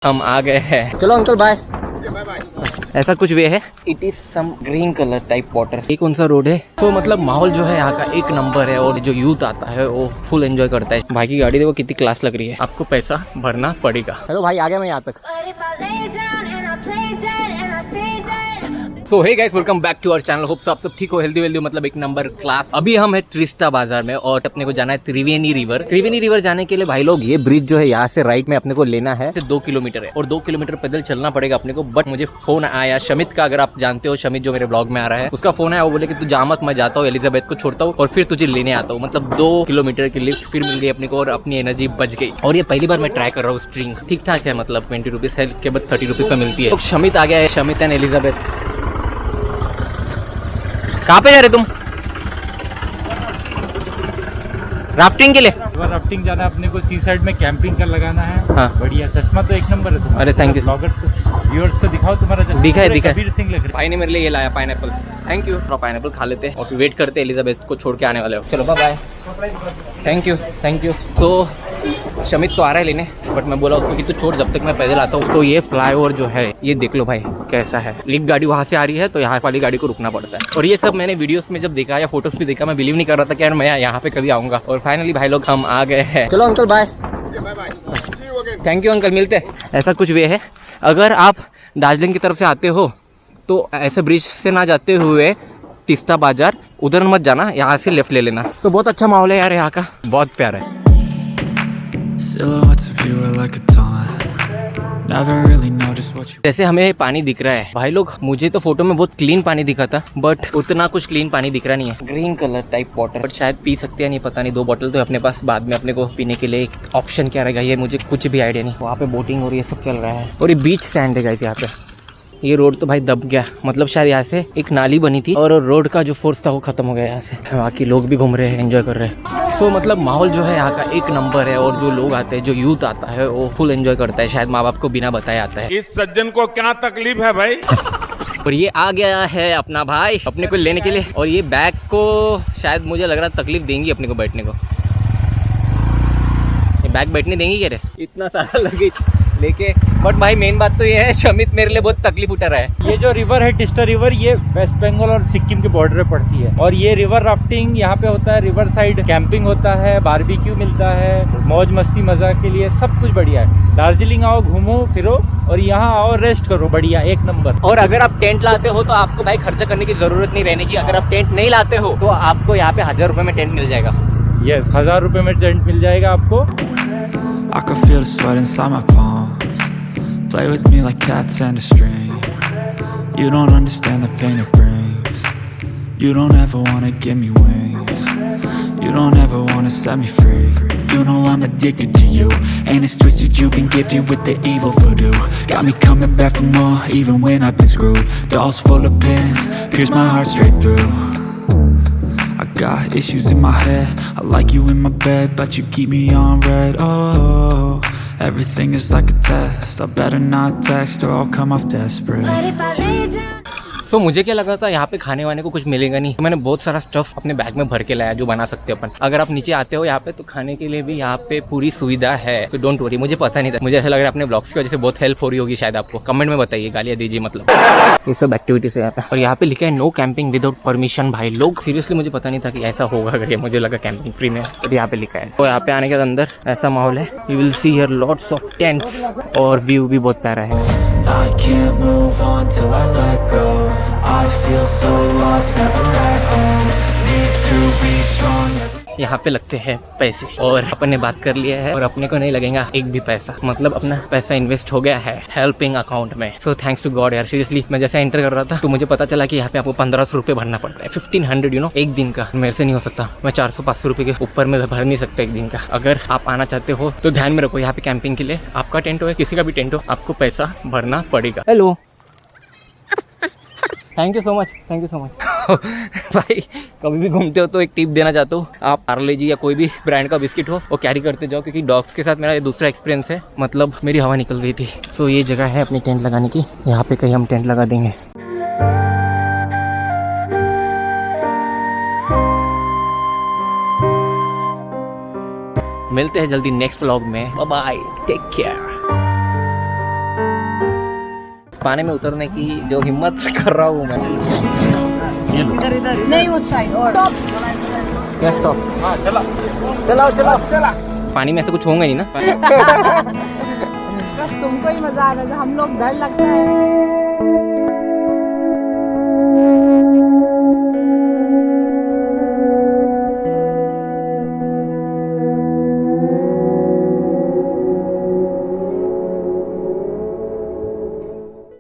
हम आ गए हैं। चलो अंकल बाय। ऐसा कुछ वे है, it is some green colour type water. ये कौन सा रोड है? तो मतलब माहौल जो है यहाँ का एक नंबर है और जो यूथ आता है वो फुल एंजॉय करता है। भाई की गाड़ी देखो कितनी क्लास लग रही है। आपको पैसा भरना पड़ेगा। चलो भाई आ गया मैं यहाँ तक। So hey guys, welcome back to our channel. Hope आप सब ठीक हो, हेल्दी वेल्दी, मतलब एक नंबर क्लास। अभी हम है ट्रिस्टा बाजार में और अपने को जाना है त्रिवेणी रिवर। त्रिवेणी रिवर जाने के लिए भाई लोग ये ब्रिज जो है यहाँ से राइट में अपने को लेना है। 2 किलोमीटर है और 2 किलोमीटर पैदल चलना पड़ेगा अपने को। बट मुझे फोन आया शमित का, अगर आप जानते हो शमित जो मेरे ब्लॉग में आ रहा है, उसका फोन आया। वो बोले कि तू जा मत, मैं जाता हूँ एलिजाबेथ को छोड़ता हूँ और फिर तुझे लेने आता हूँ। मतलब 2 किलोमीटर की लिफ्ट फिर मिल गई अपने को और अपनी एनर्जी बच गई। और ये पहली बार मैं ट्राई कर रहा हूँ। स्ट्रिंग ठीक ठाक है, मतलब 20 रुपीज है के बाद 30 रुपीज में मिलती है। तो शमित आ गया है, शमित एंड एलिजाबेथ। कहाँ पे जा रहे तुम? राफ्टिंग के लिए? राफ्टिंग जाना है अपने को। सी साइड में कैंपिंग कर लगाना है। हाँ बढ़िया, चश्मा तो एक नंबर है तुम्हारा। अरे थैंक यू। व्यूअर्स को दिखाओ तुम्हारा चश्मा। दिखा है कबीर सिंह लग रहा है। भाई ने मेरे लिए ये लाया पाइनएप्पल। Thank you. पाइनएप्पल खा लेते हैं और वेट करते हैं एलिजाबेथ को छोड़ के आने वाले हो। चलो bye bye. Thank you thank you. तो शमित तो आ रहा है लेने, बट मैं बोला उसको कि तू छोड़ जब तक मैं पैदल आता हूँ। तो ये फ्लाईओवर जो है ये देख लो भाई कैसा है। एक गाड़ी वहाँ से आ रही है तो यहाँ वाली गाड़ी को रुकना पड़ता है। और ये सब मैंने वीडियोस में जब देखा या फोटोज भी देखा, मैं बिलीव नहीं कर रहा था कि यार मैं यहाँ पे कभी आऊँगा। और फाइनली भाई लोग हम आ गए हैं। चलो uncle bye. Thank you uncle, मिलते हैं। ऐसा कुछ वे है, अगर आप दार्जिलिंग की तरफ से आते हो तो ऐसे ब्रिज से ना जाते हुए तीस्ता बाजार उधर मत जाना, यहाँ से लेफ्ट ले लेना। तो बहुत अच्छा माहौल है यार यहाँ का, बहुत प्यारा है। जैसे हमें पानी दिख रहा है भाई लोग, मुझे तो फोटो में बहुत क्लीन पानी दिखा था, बट उतना कुछ क्लीन पानी दिख रहा नहीं है। Green colour type water, but शायद पी सकते हैं नहीं पता नहीं। 2 बोतल तो अपने पास, बाद में अपने को पीने के लिए एक ऑप्शन क्या रहेगा ये मुझे कुछ भी आइडिया नहीं। वहाँ पे बोटिंग और ये सब चल रहा है और ये बीच सैंड है गाइस यहाँ पे। ये रोड तो भाई दब गया, मतलब शायद यहाँ से एक नाली बनी थी और रोड का जो फोर्स था वो खत्म हो गया यहाँ से। बाकी लोग भी घूम रहे हैं, एंजॉय कर रहे हैं। तो मतलब माहौल जो है यहाँ का एक नंबर है और जो लोग आते हैं, जो यूथ आता है वो फुल एंजॉय करता है। शायद माँ बाप को बिना बताए आता है। इस सज्जन को क्या तकलीफ है भाई? और ये आ गया है अपना भाई अपने को लेने के लिए। और ये बैग को शायद मुझे लग रहा तकलीफ देंगी अपने को बैठने को। ये बैग बैठने देंगी क्या रे? इतना सारा लगेज लेके। बट भाई मेन बात तो ये है, शमित मेरे लिए बहुत तकलीफ उठा रहा है। ये जो रिवर है टिस्टा रिवर, ये वेस्ट बंगाल और सिक्किम के बॉर्डर पे पड़ती है। और ये रिवर राफ्टिंग यहाँ पे होता है, रिवर साइड कैंपिंग होता है, बारबेक्यू मिलता है, मौज मस्ती मजा के लिए सब कुछ बढ़िया है। दार्जिलिंग आओ, घूमो फिरो और यहाँ आओ रेस्ट करो, बढ़िया एक नंबर। और अगर आप टेंट लाते हो तो आपको भाई खर्चा करने की जरूरत नहीं रहने की। अगर आप टेंट नहीं लाते हो तो आपको यहाँ पे 1000 रुपए में टेंट मिल जाएगा। यस, 1000 रुपए में टेंट मिल जाएगा आपको। I can feel the sweat inside my palms. Play with me like cats and a string. You don't understand the pain it brings. You don't ever wanna give me wings. You don't ever wanna set me free. You know I'm addicted to you, and it's twisted. You've been gifted with the evil voodoo. Got me coming back for more, even when I've been screwed. Dolls full of pins, pierce my heart straight through. I got issues in my head. I like you in my bed, but you keep me on red. Oh, everything is like a test. I better not text or I'll come off desperate. तो मुझे क्या लगा था यहाँ पे खाने वाने को कुछ मिलेगा नहीं, तो मैंने बहुत सारा स्टफ अपने बैग में भर के लाया जो बना सकते अपन। अगर आप नीचे आते हो यहाँ पे तो खाने के लिए भी यहाँ पे पूरी सुविधा है। तो डोंट वरी, मुझे पता नहीं था। मुझे ऐसा लग रहा है अपने ब्लॉग्स की वजह से बहुत हेल्प हो रही होगी शायद आपको। कमेंट में बताइए, गालियाँ दीजिए। मतलब ये सब एक्टिविटीज है यहाँ पे। और यहाँ पे लिखा है नो कैंपिंग विदाउट परमिशन। भाई लोग सीरियसली मुझे पता नहीं था कि ऐसा होगा। अगर ये मुझे लगा कैंपिंग फ्री में, तो यहाँ पे लिखा है। तो यहाँ पे आने के बाद अंदर ऐसा माहौल है, you will see here lots of tents और व्यू भी बहुत प्यारा है। I can't move on till I let go. I feel so lost, never at home. Need to be strong. यहाँ पे लगते हैं पैसे और अपन ने बात कर लिया है और अपने को नहीं लगेगा एक भी पैसा। मतलब अपना पैसा इन्वेस्ट हो गया है हेल्पिंग अकाउंट में। सो थैंक्स टू गॉड यार। सीरियसली मैं जैसे एंटर कर रहा था तो मुझे पता चला कि यहाँ पे आपको 1500 रुपये भरना पड़ता है। 1500 यू नो, एक दिन का। मेरे से नहीं हो सकता, मैं 400-500 रुपये के ऊपर में भर नहीं सकता एक दिन का। अगर आप आना चाहते हो तो ध्यान में रखो, यहाँ पे कैंपिंग के लिए आपका टेंट हो या किसी का भी टेंट हो, आपको पैसा भरना पड़ेगा। Hello, thank you so much, thank you so much. भाई कभी भी घूमते हो तो एक टिप देना चाहता हूँ, आप पार्ले जी या कोई भी ब्रांड का बिस्किट हो वो कैरी करते जाओ, क्योंकि डॉग्स के साथ मेरा ये दूसरा एक्सपीरियंस है। मतलब मेरी हवा निकल गई थी। सो ये जगह है अपनी टेंट लगाने की, यहाँ पे कहीं हम टेंट लगा देंगे। मिलते हैं जल्दी नेक्स्ट व्लॉग में। Bye bye, take care. पानी में उतरने की जो हिम्मत कर रहा हूँ मैं। नहीं उस साइड और क्या स्टॉप? हाँ चला चला। पानी में ऐसे कुछ होंगे नहीं ना? बस तुमको ही मजा आ रहा है, हम लोग डर लगता है।